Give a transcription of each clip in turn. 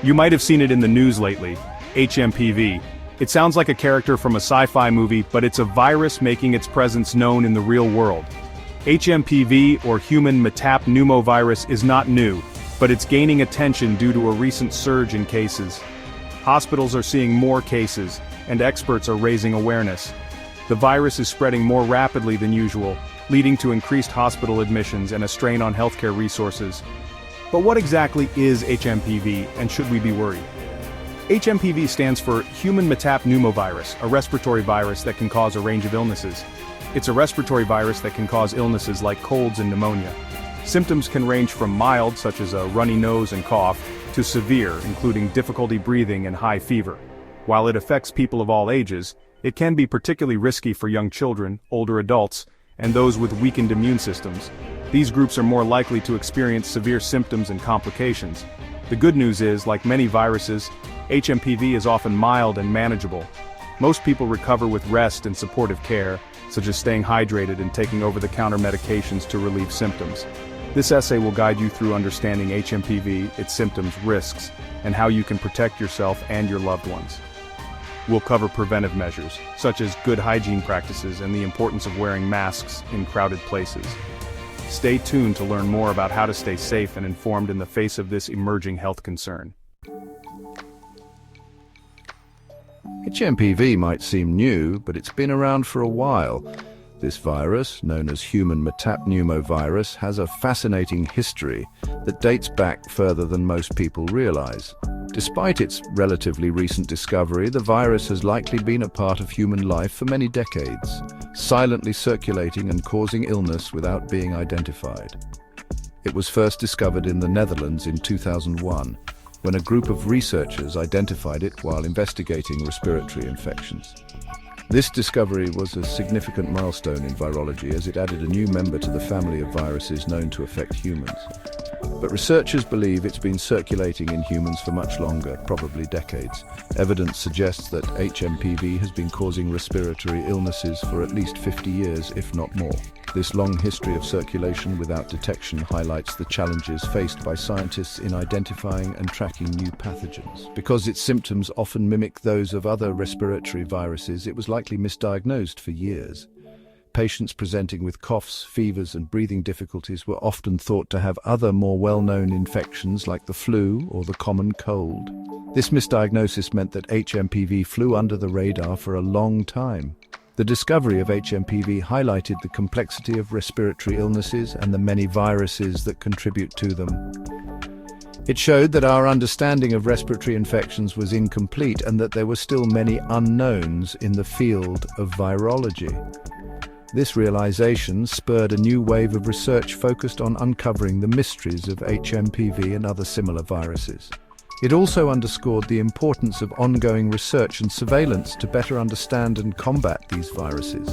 You might have seen it in the news lately, HMPV. It sounds like a character from a sci-fi movie, but it's a virus making its presence known in the real world. HMPV, or Human Metapneumovirus, is not new, but it's gaining attention due to a recent surge in cases. Hospitals are seeing more cases, and experts are raising awareness. The virus is spreading more rapidly than usual, leading to increased hospital admissions and a strain on healthcare resources. But what exactly is HMPV, and should we be worried? HMPV stands for Human Metapneumovirus, a respiratory virus that can cause a range of illnesses. It's a respiratory virus that can cause illnesses like colds and pneumonia. Symptoms can range from mild, such as a runny nose and cough, to severe, including difficulty breathing and high fever. While it affects people of all ages, it can be particularly risky for young children, older adults, and those with weakened immune systems. These groups are more likely to experience severe symptoms and complications. The good news is, like many viruses, HMPV is often mild and manageable. Most people recover with rest and supportive care, such as staying hydrated and taking over-the-counter medications to relieve symptoms. This essay will guide you through understanding HMPV, its symptoms, risks, and how you can protect yourself and your loved ones. We'll cover preventive measures, such as good hygiene practices and the importance of wearing masks in crowded places. Stay tuned to learn more about how to stay safe and informed in the face of this emerging health concern. HMPV might seem new, but it's been around for a while. This virus, known as Human Metapneumovirus, has a fascinating history that dates back further than most people realize. Despite its relatively recent discovery, the virus has likely been a part of human life for many decades, silently circulating and causing illness without being identified. It was first discovered in the Netherlands in 2001, when a group of researchers identified it while investigating respiratory infections. This discovery was a significant milestone in virology, as it added a new member to the family of viruses known to affect humans. But researchers believe it's been circulating in humans for much longer, probably decades. Evidence suggests that HMPV has been causing respiratory illnesses for at least 50 years, if not more. This long history of circulation without detection highlights the challenges faced by scientists in identifying and tracking new pathogens. Because its symptoms often mimic those of other respiratory viruses, it was likely misdiagnosed for years. Patients presenting with coughs, fevers, and breathing difficulties were often thought to have other more well-known infections like the flu or the common cold. This misdiagnosis meant that HMPV flew under the radar for a long time. The discovery of HMPV highlighted the complexity of respiratory illnesses and the many viruses that contribute to them. It showed that our understanding of respiratory infections was incomplete and that there were still many unknowns in the field of virology. This realization spurred a new wave of research focused on uncovering the mysteries of HMPV and other similar viruses. It also underscored the importance of ongoing research and surveillance to better understand and combat these viruses.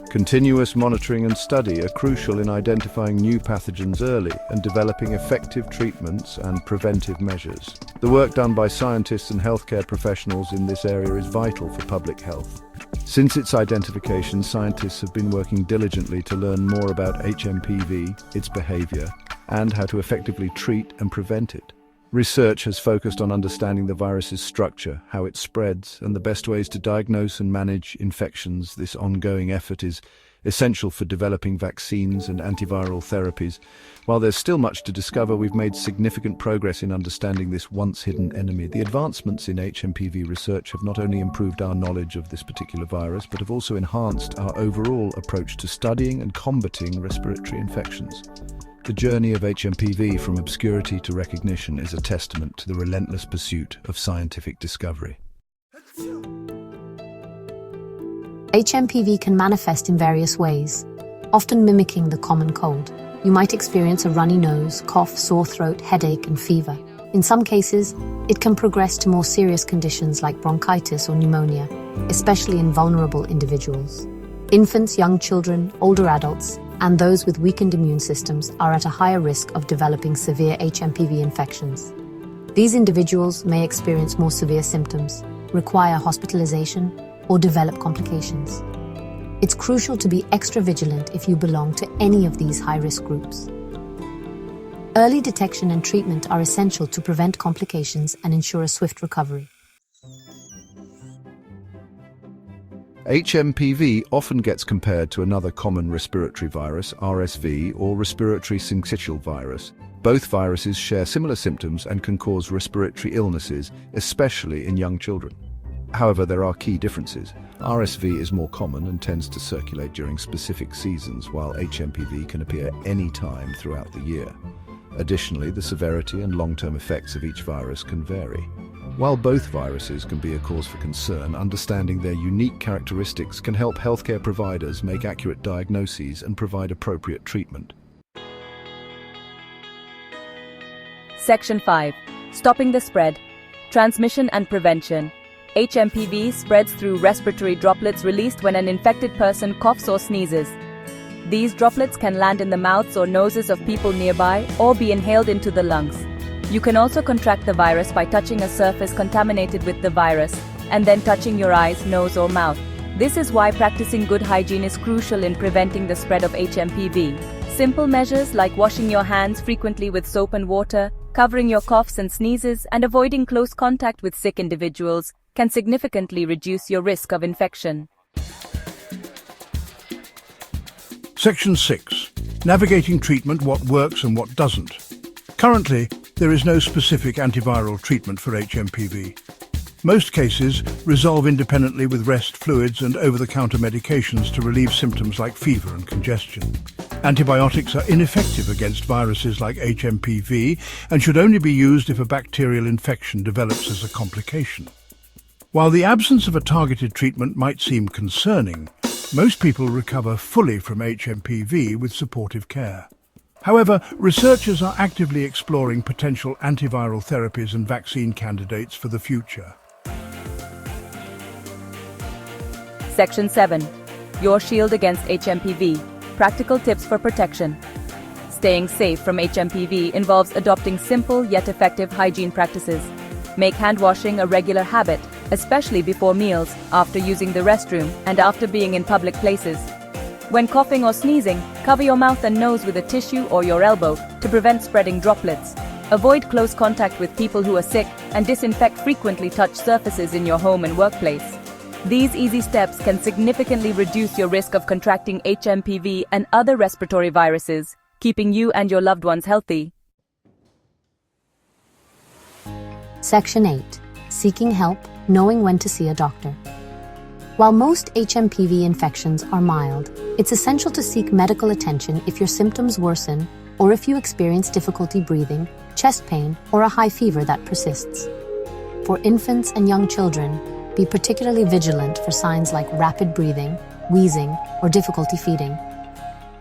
Continuous monitoring and study are crucial in identifying new pathogens early and developing effective treatments and preventive measures. The work done by scientists and healthcare professionals in this area is vital for public health. Since its identification, scientists have been working diligently to learn more about HMPV, its behavior, and how to effectively treat and prevent it. Research has focused on understanding the virus's structure, how it spreads, and the best ways to diagnose and manage infections. This ongoing effort is essential for developing vaccines and antiviral therapies. While there's still much to discover, we've made significant progress in understanding this once-hidden enemy. The advancements in HMPV research have not only improved our knowledge of this particular virus, but have also enhanced our overall approach to studying and combating respiratory infections. The journey of HMPV from obscurity to recognition is a testament to the relentless pursuit of scientific discovery. HMPV can manifest in various ways, often mimicking the common cold. You might experience a runny nose, cough, sore throat, headache, and fever. In some cases, it can progress to more serious conditions like bronchitis or pneumonia, especially in vulnerable individuals. Infants, young children, older adults, and those with weakened immune systems are at a higher risk of developing severe HMPV infections. These individuals may experience more severe symptoms, require hospitalization, or develop complications. It's crucial to be extra vigilant if you belong to any of these high-risk groups. Early detection and treatment are essential to prevent complications and ensure a swift recovery. HMPV often gets compared to another common respiratory virus, RSV, or respiratory syncytial virus. Both viruses share similar symptoms and can cause respiratory illnesses, especially in young children. However, there are key differences. RSV is more common and tends to circulate during specific seasons, while HMPV can appear any time throughout the year. Additionally, the severity and long-term effects of each virus can vary. While both viruses can be a cause for concern, understanding their unique characteristics can help healthcare providers make accurate diagnoses and provide appropriate treatment. Section 5. Stopping the spread. Transmission and prevention. HMPV spreads through respiratory droplets released when an infected person coughs or sneezes. These droplets can land in the mouths or noses of people nearby or be inhaled into the lungs. You can also contract the virus by touching a surface contaminated with the virus and then touching your eyes, nose or mouth. This is why practicing good hygiene is crucial in preventing the spread of HMPV. Simple measures like washing your hands frequently with soap and water, covering your coughs and sneezes, and avoiding close contact with sick individuals can significantly reduce your risk of infection. Section 6. Navigating treatment, what works and what doesn't. Currently, there is no specific antiviral treatment for HMPV. Most cases resolve independently with rest fluids and over-the-counter medications to relieve symptoms like fever and congestion. Antibiotics are ineffective against viruses like HMPV and should only be used if a bacterial infection develops as a complication. While the absence of a targeted treatment might seem concerning, most people recover fully from HMPV with supportive care. However, researchers are actively exploring potential antiviral therapies and vaccine candidates for the future. Section 7. Your shield against HMPV. Practical tips for protection. Staying safe from HMPV involves adopting simple yet effective hygiene practices. Make hand washing a regular habit, especially before meals, after using the restroom, and after being in public places. When coughing or sneezing, cover your mouth and nose with a tissue or your elbow to prevent spreading droplets. Avoid close contact with people who are sick and disinfect frequently touched surfaces in your home and workplace. These easy steps can significantly reduce your risk of contracting HMPV and other respiratory viruses, keeping you and your loved ones healthy. Section 8. Seeking help, knowing when to see a doctor. While most HMPV infections are mild, it's essential to seek medical attention if your symptoms worsen or if you experience difficulty breathing, chest pain, or a high fever that persists. For infants and young children, be particularly vigilant for signs like rapid breathing, wheezing, or difficulty feeding.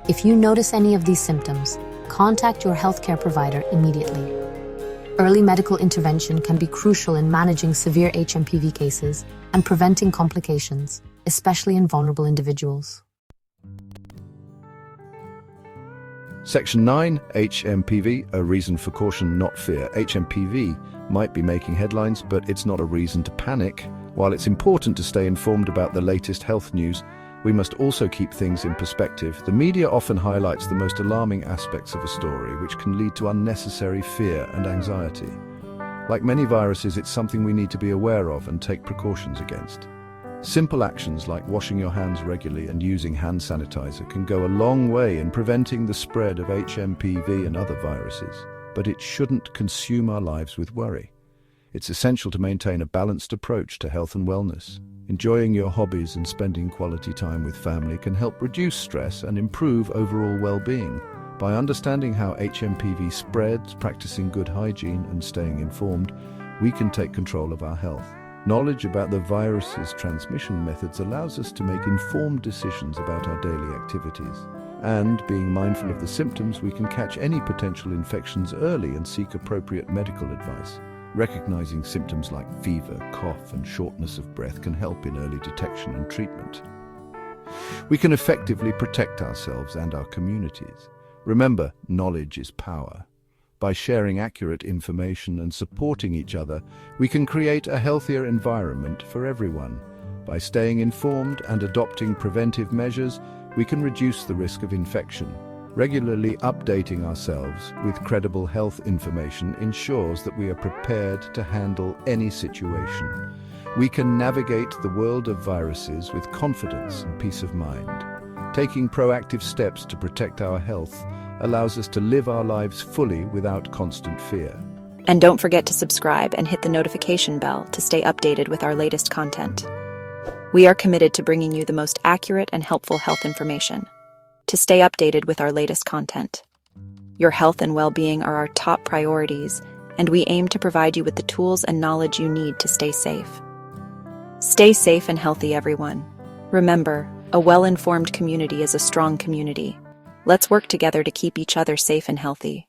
If you notice any of these symptoms, contact your healthcare provider immediately. Early medical intervention can be crucial in managing severe HMPV cases and preventing complications, especially in vulnerable individuals. Section 9. HMPV, a reason for caution, not fear. HMPV might be making headlines, but it's not a reason to panic. While it's important to stay informed about the latest health news, we must also keep things in perspective. The media often highlights the most alarming aspects of a story, which can lead to unnecessary fear and anxiety. Like many viruses, it's something we need to be aware of and take precautions against. Simple actions like washing your hands regularly and using hand sanitizer can go a long way in preventing the spread of HMPV and other viruses, but it shouldn't consume our lives with worry. It's essential to maintain a balanced approach to health and wellness. Enjoying your hobbies and spending quality time with family can help reduce stress and improve overall well-being. By understanding how HMPV spreads, practicing good hygiene, and staying informed, we can take control of our health. Knowledge about the virus's transmission methods allows us to make informed decisions about our daily activities. And being mindful of the symptoms, we can catch any potential infections early and seek appropriate medical advice. Recognizing symptoms like fever, cough, and shortness of breath can help in early detection and treatment. We can effectively protect ourselves and our communities. Remember, knowledge is power. By sharing accurate information and supporting each other, we can create a healthier environment for everyone. By staying informed and adopting preventive measures, we can reduce the risk of infection. Regularly updating ourselves with credible health information ensures that we are prepared to handle any situation. We can navigate the world of viruses with confidence and peace of mind. Taking proactive steps to protect our health allows us to live our lives fully without constant fear. And don't forget to subscribe and hit the notification bell to stay updated with our latest content. We are committed to bringing you the most accurate and helpful health information. To stay updated with our latest content. Your health and well-being are our top priorities, and we aim to provide you with the tools and knowledge you need to stay safe. Stay safe and healthy, everyone. Remember, a well-informed community is a strong community. Let's work together to keep each other safe and healthy.